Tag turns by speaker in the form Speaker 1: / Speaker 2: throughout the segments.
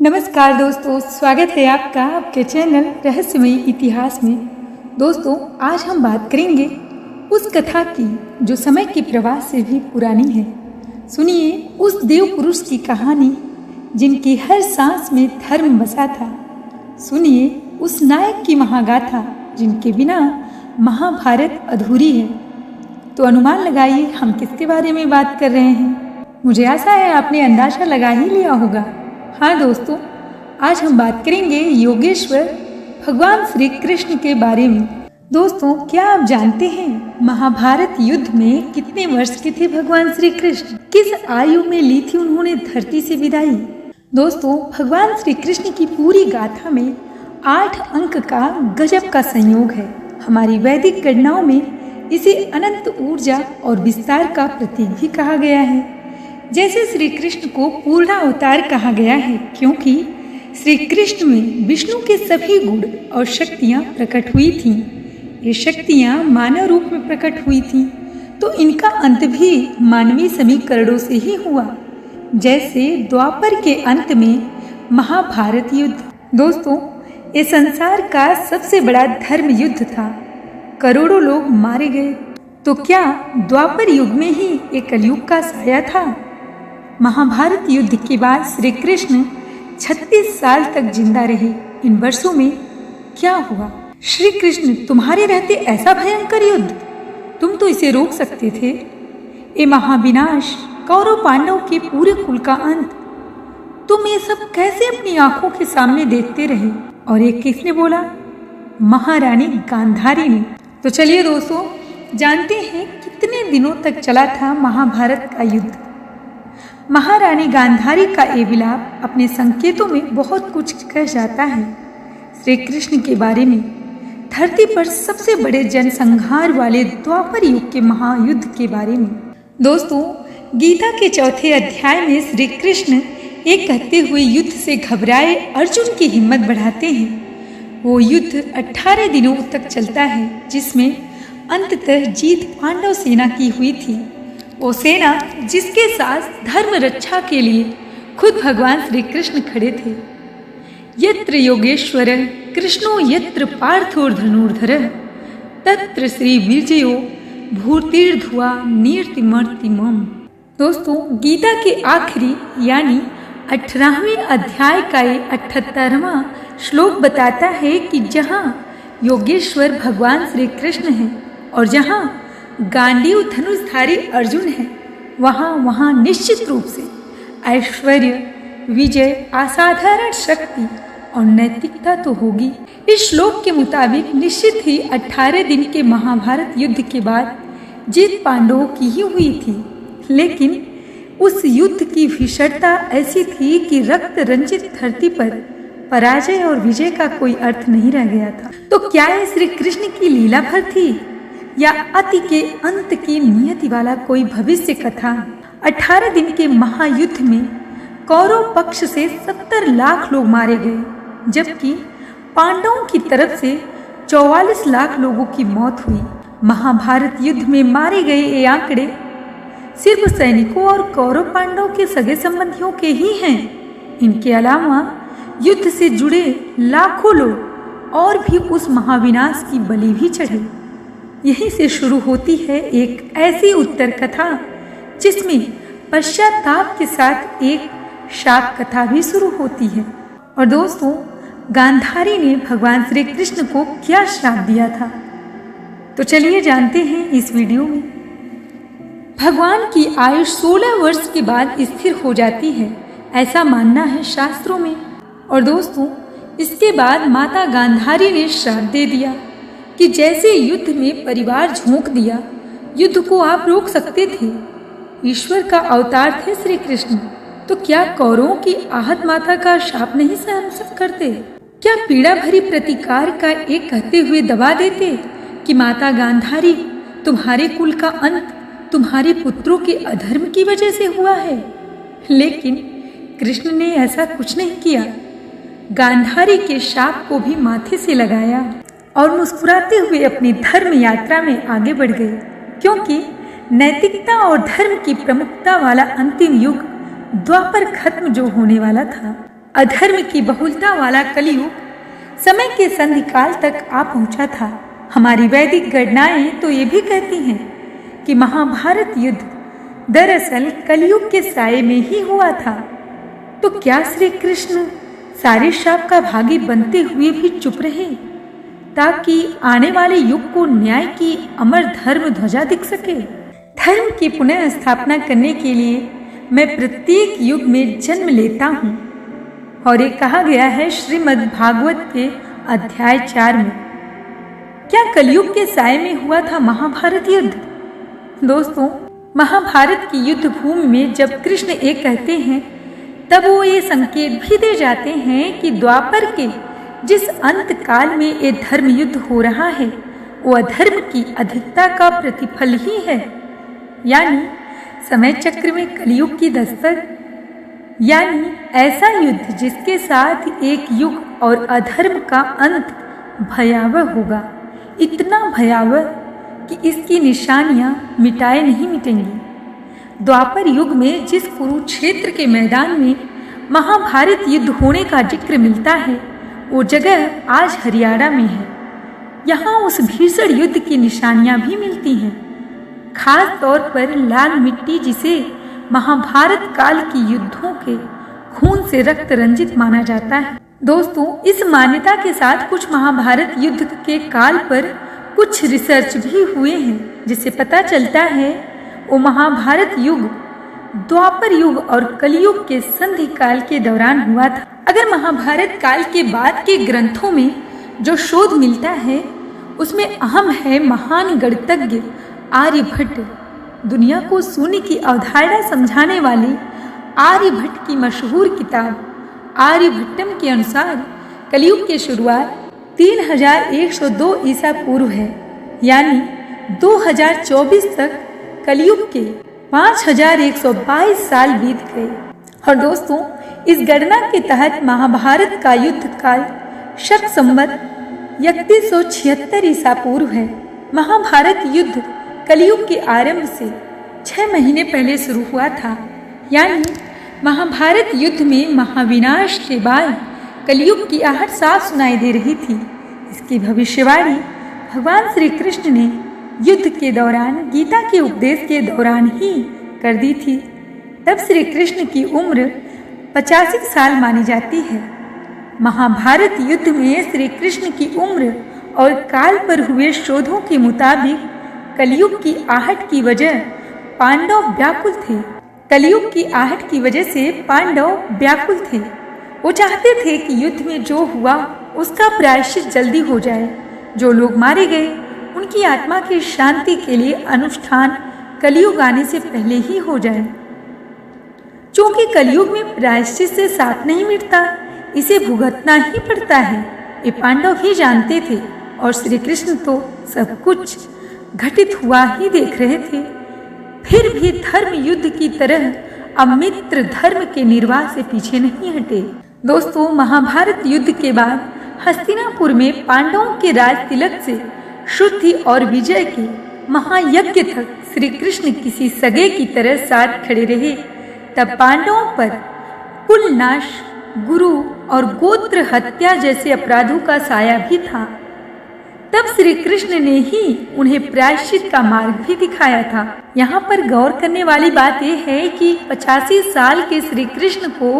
Speaker 1: नमस्कार दोस्तों, स्वागत है आपका आपके चैनल रहस्यमयी इतिहास में। दोस्तों, आज हम बात करेंगे उस कथा की जो समय के प्रवाह से भी पुरानी है। सुनिए उस देव पुरुष की कहानी जिनकी हर सांस में धर्म बसा था। सुनिए उस नायक की महागाथा जिनके बिना महाभारत अधूरी है। तो अनुमान लगाइए हम किसके बारे में बात कर रहे हैं। मुझे आशा है आपने अंदाजा लगा ही लिया होगा। हाँ दोस्तों, आज हम बात करेंगे योगेश्वर भगवान श्री कृष्ण के बारे में। दोस्तों, क्या आप जानते हैं महाभारत युद्ध में कितने वर्ष के थे भगवान श्री कृष्ण? किस आयु में ली थी उन्होंने धरती से विदाई? दोस्तों, भगवान श्री कृष्ण की पूरी गाथा में 8 अंक का गजब का संयोग है। हमारी वैदिक गणनाओं में इसे अनंत ऊर्जा और विस्तार का प्रतीक भी कहा गया है। जैसे श्री कृष्ण को पूर्ण अवतार कहा गया है, क्योंकि श्री कृष्ण में विष्णु के सभी गुण और शक्तियां प्रकट हुई थीं। ये शक्तियां मानव रूप में प्रकट हुई थीं, तो इनका अंत भी मानवीय समीकरणों से ही हुआ, जैसे द्वापर के अंत में महाभारत युद्ध। दोस्तों, ये संसार का सबसे बड़ा धर्म युद्ध था। करोड़ों लोग मारे गए। तो क्या द्वापर युग में ही एक कलयुग का साया था? महाभारत युद्ध के बाद श्री कृष्ण 36 साल तक जिंदा रहे। इन वर्षों में क्या हुआ? श्री कृष्ण, तुम्हारे रहते ऐसा भयंकर युद्ध, तुम तो इसे रोक सकते थे। ये महाविनाश, कौरव पांडव के पूरे कुल का अंत, तुम ये सब कैसे अपनी आंखों के सामने देखते रहे? और एक किसने बोला? महारानी गांधारी ने। तो चलिए दोस्तों, जानते हैं कितने दिनों तक चला था महाभारत का युद्ध। महारानी गांधारी का ये विलाप अपने संकेतों में बहुत कुछ कह जाता है श्री कृष्ण के बारे में। धरती पर सबसे बड़े जनसंहार वाले द्वापर युग के महायुद्ध के बारे में। दोस्तों, गीता के 4 अध्याय में श्री कृष्ण एक कहते हुए युद्ध से घबराए अर्जुन की हिम्मत बढ़ाते हैं। वो युद्ध 18 दिनों तक चलता है, जिसमें अंततः जीत पांडव सेना की हुई थी। वो सेना जिसके साथ धर्म रक्षा के लिए खुद भगवान श्री कृष्ण खड़े थे। यत्र योगेश्वर कृष्णो यत्र पार्थो धनुर्धर तत्र श्री विजयो भूतिर्धुआ नीर्तिमर्तिमम। दोस्तों, गीता के आखिरी यानी 18वें अध्याय का ये 78वां श्लोक बताता है कि जहाँ योगेश्वर भगवान श्री कृष्ण हैं और जहाँ गांडीव धनुषधारी अर्जुन है, वहाँ निश्चित रूप से ऐश्वर्य, विजय, असाधारण शक्ति और नैतिकता तो होगी। इस श्लोक के मुताबिक निश्चित ही 18 दिन के महाभारत युद्ध के बाद जीत पांडवों की ही हुई थी। लेकिन उस युद्ध की भीषणता ऐसी थी कि रक्त रंजित धरती पर पराजय और विजय का कोई अर्थ नहीं रह गया था। तो क्या यह श्री कृष्ण की लीला भर थी या अति के अंत की नियति वाला कोई भविष्य कथा? 18 दिन के महायुद्ध में कौरव पक्ष से 70 लाख लोग मारे गए, जबकि पांडवों की तरफ से 44 लाख लोगों की मौत हुई। महाभारत युद्ध में मारे गए ये आंकड़े सिर्फ सैनिकों और कौरव पांडव के सगे संबंधियों के ही हैं। इनके अलावा युद्ध से जुड़े लाखों लोग और भी उस महाविनाश की बलि भी चढ़े। यहीं से शुरू होती है एक ऐसी उत्तर कथा जिसमें पश्चाताप के साथ एक शाप कथा भी शुरू होती है। और दोस्तों, गांधारी ने भगवान श्री कृष्ण को क्या श्राप दिया था? तो चलिए जानते हैं इस वीडियो में। भगवान की आयु 16 वर्ष के बाद स्थिर हो जाती है, ऐसा मानना है शास्त्रों में। और दोस्तों, इसके बाद माता गांधारी ने श्राप दे दिया कि जैसे युद्ध में परिवार झोंक दिया, युद्ध को आप रोक सकते थे। ईश्वर का अवतार थे श्री कृष्ण, तो क्या कौरवों की आहत माता का शाप नहीं सहन करते? क्या पीड़ा भरी प्रतिकार का एक कहते हुए दबा देते कि माता गांधारी, तुम्हारे कुल का अंत तुम्हारे पुत्रों के अधर्म की वजह से हुआ है? लेकिन कृष्ण ने ऐसा कुछ नहीं किया। गांधारी के शाप को भी माथे से लगाया और मुस्कुराते हुए अपनी धर्म यात्रा में आगे बढ़ गए, क्योंकि नैतिकता और धर्म की प्रमुखता वाला अंतिम युग द्वापर खत्म जो होने वाला था, अधर्म की बहुलता वाला कलयुग समय के संधि काल तक आ पहुंचा था। हमारी वैदिक गणनाएं तो ये भी कहती हैं कि महाभारत युद्ध दरअसल कलयुग के साये में ही हुआ था। तो क्या श्री कृष्ण सारे शाप का भागी बनते हुए भी चुप रहे ताकि आने वाले युग को न्याय की अमर धर्म ध्वजा दिख सके? धर्म की पुनः स्थापना करने के लिए मैं प्रत्येक युग में जन्म लेता हूँ, और ये कहा गया है श्रीमद् भागवत के अध्याय 4 में। क्या कलयुग के साये में हुआ था महाभारत युद्ध? दोस्तों, महाभारत की युद्ध भूमि में जब कृष्ण एक कहते हैं तब वो ये संकेत भी दे जाते हैं कि द्वापर के जिस अंत काल में ये धर्म युद्ध हो रहा है वो अधर्म की अधिकता का प्रतिफल ही है, यानी समय चक्र में कलयुग की दस्तक, यानी ऐसा युद्ध जिसके साथ एक युग और अधर्म का अंत भयावह होगा, इतना भयावह कि इसकी निशानियां मिटाए नहीं मिटेंगी। द्वापर युग में जिस कुरुक्षेत्र के मैदान में महाभारत युद्ध होने का जिक्र मिलता है वो जगह आज हरियाणा में है। यहाँ उस भीषण युद्ध की निशानियां भी मिलती हैं, खास तौर पर लाल मिट्टी जिसे महाभारत काल की युद्धों के खून से रक्त रंजित माना जाता है। दोस्तों, इस मान्यता के साथ कुछ महाभारत युद्ध के काल पर कुछ रिसर्च भी हुए हैं जिससे पता चलता है वो महाभारत युग द्वापर युग और कलयुग के संधि काल के दौरान हुआ था। अगर महाभारत काल के बाद के ग्रंथों में जो शोध मिलता है उसमें अहम है महान गणितज्ञ आर्यभट्ट। दुनिया को शून्य की अवधारणा समझाने वाले आर्यभट्ट की मशहूर किताब आर्यभट्टम के अनुसार कलयुग की शुरुआत 3102 ईसा पूर्व है, यानी 2024 तक कलयुग के 5122 साल बीत गए। और दोस्तों, इस गणना के तहत महाभारत का युद्ध काल शक संवत 3176 ईसा पूर्व है। महाभारत युद्ध कलयुग के आरंभ से 6 महीने पहले शुरू हुआ था, यानी महाभारत युद्ध में महाविनाश के बाद कलयुग की आहट साफ सुनाई दे रही थी। इसकी भविष्यवाणी भगवान श्री कृष्ण ने युद्ध के दौरान गीता के उपदेश के दौरान ही कर दी थी। तब श्री कृष्ण की उम्र 85 साल मानी जाती है। महाभारत युद्ध में श्री कृष्ण की उम्र और काल पर हुए शोधों के मुताबिक कलयुग की आहट की वजह पांडव व्याकुल थे। कलयुग की आहट की वजह से पांडव व्याकुल थे। वो चाहते थे कि युद्ध में जो हुआ उसका प्रायश्चित जल्दी हो जाए। जो लोग मारे गए उनकी आत्मा की शांति के लिए अनुष्ठान कलयुग आने से पहले ही हो जाए। क्योंकि कलयुग में प्रायश्चित से साथ नहीं मिटता, इसे भुगतना ही पड़ता है। ये पांडव ही जानते थे और श्री कृष्ण तो सब कुछ घटित हुआ ही देख रहे थे। फिर भी धर्म युद्ध की तरह अमित्र धर्म के निर्वाह से पीछे नहीं हटे। दोस्तों, महाभारत युद्ध के बाद हस्तिनापुर में पांडवों के राज तिलक से शुद्धि और विजय के महायज्ञ तक श्री कृष्ण किसी सगे की तरह साथ खड़े रहे। तब पांडवों पर कुल नाश, गुरु और गोत्र हत्या जैसे अपराधों का साया भी था। तब श्री कृष्ण ने ही उन्हें प्रायश्चित का मार्ग भी दिखाया था। यहाँ पर गौर करने वाली बात यह है कि 85 साल के श्री कृष्ण को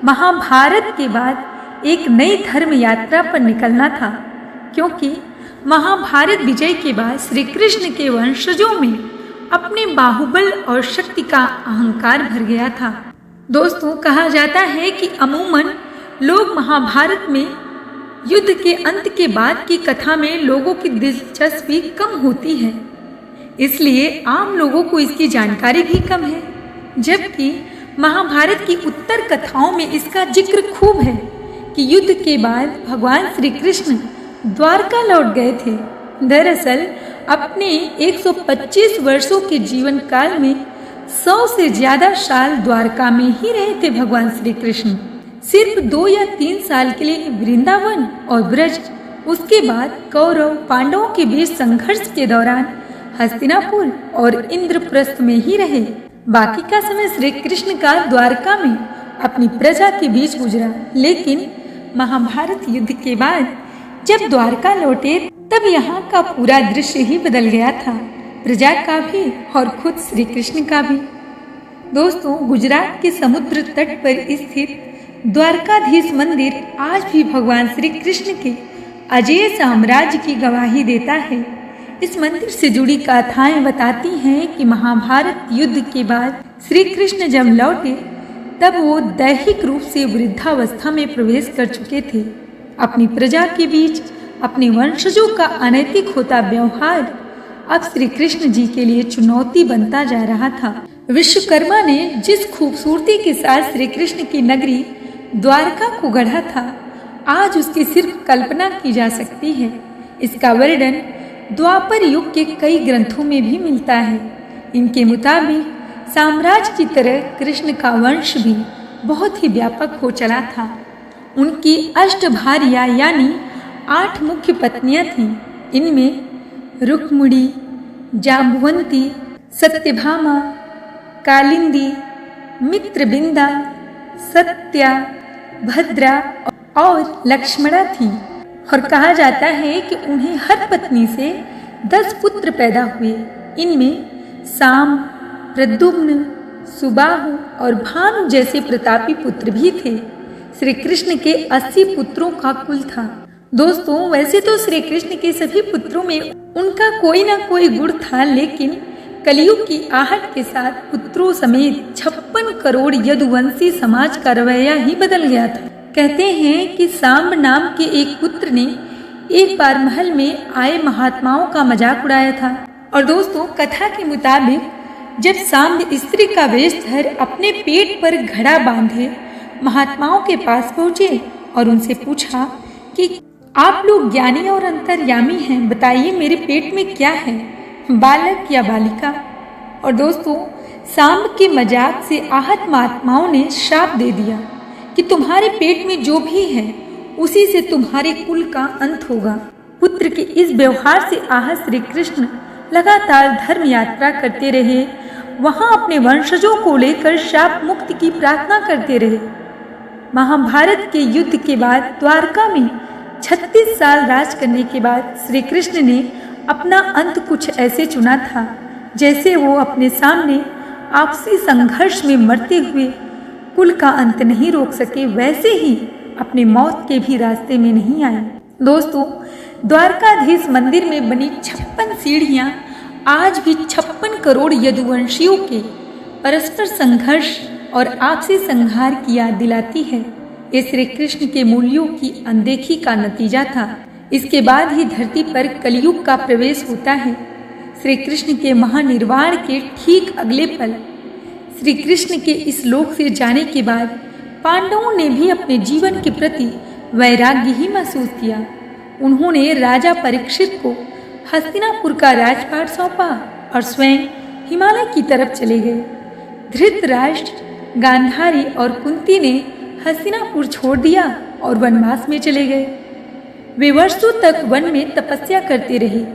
Speaker 1: महाभारत के बाद एक नई धर्म यात्रा पर निकलना था, क्योंकि महाभारत विजय के बाद श्री कृष्ण के वंशजों में अपने बाहुबल और शक्ति का अहंकार भर गया था। दोस्तों, कहा जाता है कि अमूमन लोग महाभारत में युद्ध के अंत के बाद की कथा में लोगों की दिलचस्पी कम होती है, इसलिए आम लोगों को इसकी जानकारी भी कम है। जबकि महाभारत की उत्तर कथाओं में इसका जिक्र खूब है कि युद्ध के बाद भगवान श्री कृष्ण द्वारका लौट गए थे। दरअसल अपने 125 वर्षों के जीवन काल में 100 से ज्यादा साल द्वारका में ही रहे थे भगवान श्री कृष्ण। सिर्फ 2 या 3 साल के लिए वृंदावन और ब्रज, उसके बाद कौरव पांडवों के बीच संघर्ष के दौरान हस्तिनापुर और इंद्रप्रस्थ में ही रहे। बाकी का समय श्री कृष्ण का द्वारका में अपनी प्रजा के बीच गुजरा। लेकिन महाभारत युद्ध के बाद जब द्वारका लौटे तब यहाँ का पूरा दृश्य ही बदल गया था, प्रजा का भी और खुद श्री कृष्ण का भी। दोस्तों, गुजरात के समुद्र तट पर स्थित द्वारकाधीश मंदिर आज भी भगवान श्री कृष्ण के अजेय साम्राज्य की गवाही देता है। इस मंदिर से जुड़ी गाथाएं बताती हैं कि महाभारत युद्ध के बाद श्री कृष्ण जब लौटे तब वो दैहिक रूप से वृद्धावस्था में प्रवेश कर चुके थे। अपनी प्रजा के बीच अपने वंशजों का अनैतिक होता व्यवहार अब श्री कृष्ण जी के लिए चुनौती बनता जा रहा था। विश्वकर्मा ने जिस खूबसूरती के साथ श्री कृष्ण की नगरी द्वारका को गढ़ा था, आज उसकी सिर्फ कल्पना की जा सकती है। इसका वर्णन द्वापर युग के कई ग्रंथों में भी मिलता है। इनके मुताबिक साम्राज्य की तरह कृष्ण का वंश भी बहुत ही व्यापक हो चला था। उनकी अष्टभार्या यानी 8 मुख्य पत्नियां थीं। इनमें रुक्मिणी, जाम्बवंती, सत्यभामा, कालिंदी, मित्रबिंदा, सत्या, भद्रा और लक्ष्मणा थी। और कहा जाता है कि उन्हें हर पत्नी से 10 पुत्र पैदा हुए। इनमें साम, प्रद्युम्न, सुबाहु और भानु जैसे प्रतापी पुत्र भी थे। श्री कृष्ण के 80 पुत्रों का कुल था। दोस्तों, वैसे तो श्री कृष्ण के सभी पुत्रों में उनका कोई ना कोई गुण था, लेकिन कलयुग की आहट के साथ पुत्रों समेत 56 करोड़ यदुवंशी समाज का रवैया ही बदल गया था। कहते हैं कि सांब नाम के एक पुत्र ने एक बार महल में आए महात्माओं का मजाक उड़ाया था। और दोस्तों, कथा के मुताबिक जब सांब स्त्री का वेश धर अपने पेट पर घड़ा बांधे महात्माओं के पास पहुंचे और उनसे पूछा कि आप लोग ज्ञानी और अंतर्यामी हैं, बताइए मेरे पेट में क्या है, बालक या बालिका। और दोस्तों, सांब के मजाक से आहत महात्माओं ने श्राप दे दिया कि तुम्हारे पेट में जो भी है उसी से तुम्हारे कुल का अंत होगा। पुत्र के इस व्यवहार से आहत श्री कृष्ण लगातार धर्म यात्रा करते रहे। वहां अपने वंशजों को लेकर शाप मुक्ति की प्रार्थना करते रहे। महाभारत के युद्ध के बाद द्वारका में 36 साल राज करने के बाद श्री कृष्ण ने अपना अंत कुछ ऐसे चुना था जैसे वो अपने सामने आपसी संघर्ष में मरते हुए कुल का अंत नहीं रोक सके, वैसे ही अपने मौत के भी रास्ते में नहीं आए। दोस्तों, द्वारकाधीश मंदिर में बनी 56 सीढ़ियां आज भी 56 करोड़ यदुवंशियों के परस्पर संघर्ष और आपसी संहार की याद दिलाती है। ये श्री कृष्ण के मूल्यों की अनदेखी का नतीजा था। इसके बाद ही धरती पर कलयुग का प्रवेश होता है। श्री कृष्ण के महानिर्वाण के ठीक अगले पल श्री कृष्ण के इस लोक से जाने के बाद पांडवों ने भी अपने जीवन के प्रति वैराग्य ही महसूस किया। उन्होंने राजा परीक्षित को हस्तिनापुर का राजपाट सौंपा और स्वयं हिमालय की तरफ चले गए। धृतराष्ट्र, गांधारी और कुंती ने हस्तिनापुर छोड़ दिया और वनवास में चले गए। वे वर्षों तक वन में तपस्या करते रहे।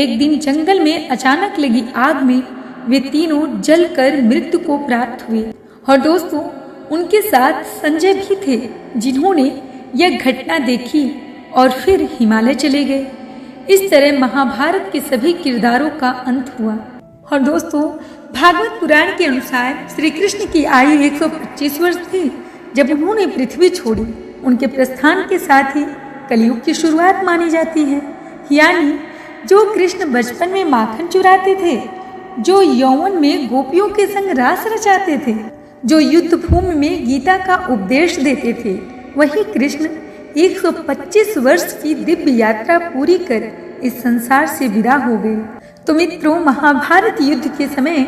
Speaker 1: एक दिन जंगल में अचानक लगी आग में वे तीनों जलकर मृत्यु को प्राप्त हुए। और दोस्तों, उनके साथ संजय भी थे, जिन्होंने यह घटना देखी और फिर हिमालय चले गए। इस तरह महाभारत के सभी किरदारों का अंत हुआ। और दोस्तों, भागवत पुराण के अनुसार श्री कृष्ण की आयु 125 वर्ष थी जब उन्होंने पृथ्वी छोड़ी। उनके प्रस्थान के साथ ही कलयुग की शुरुआत मानी जाती है। यानी जो कृष्ण बचपन में माखन चुराते थे, जो यौवन में गोपियों के संग रास रचाते थे, जो युद्ध भूमि में गीता का उपदेश देते थे, वही कृष्ण 125 वर्ष की दिव्य यात्रा पूरी कर इस संसार से विदा हो गए। तो मित्रों, महाभारत युद्ध के समय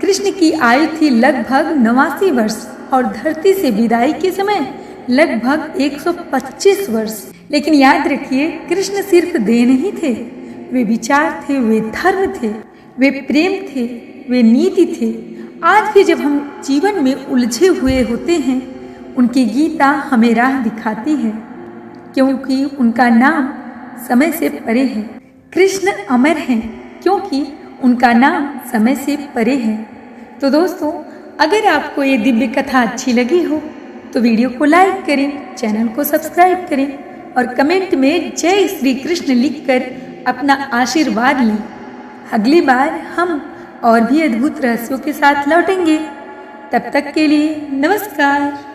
Speaker 1: कृष्ण की आयु थी लगभग 89 वर्ष और धरती से विदाई के समय लगभग 125 वर्ष। लेकिन याद रखिए, कृष्ण सिर्फ देह नहीं थे, वे विचार थे, वे धर्म थे, वे प्रेम थे, वे नीति थे। आज भी जब हम जीवन में उलझे हुए होते हैं, उनकी गीता हमें राह दिखाती है, क्योंकि उनका नाम समय से परे है। कृष्ण अमर हैं क्योंकि उनका नाम समय से परे है। तो दोस्तों, अगर आपको ये दिव्य कथा अच्छी लगी हो तो वीडियो को लाइक करें, चैनल को सब्सक्राइब करें और कमेंट में जय श्री कृष्ण लिखकर अपना आशीर्वाद लें। अगली बार हम और भी अद्भुत रहस्यों के साथ लौटेंगे। तब तक के लिए नमस्कार।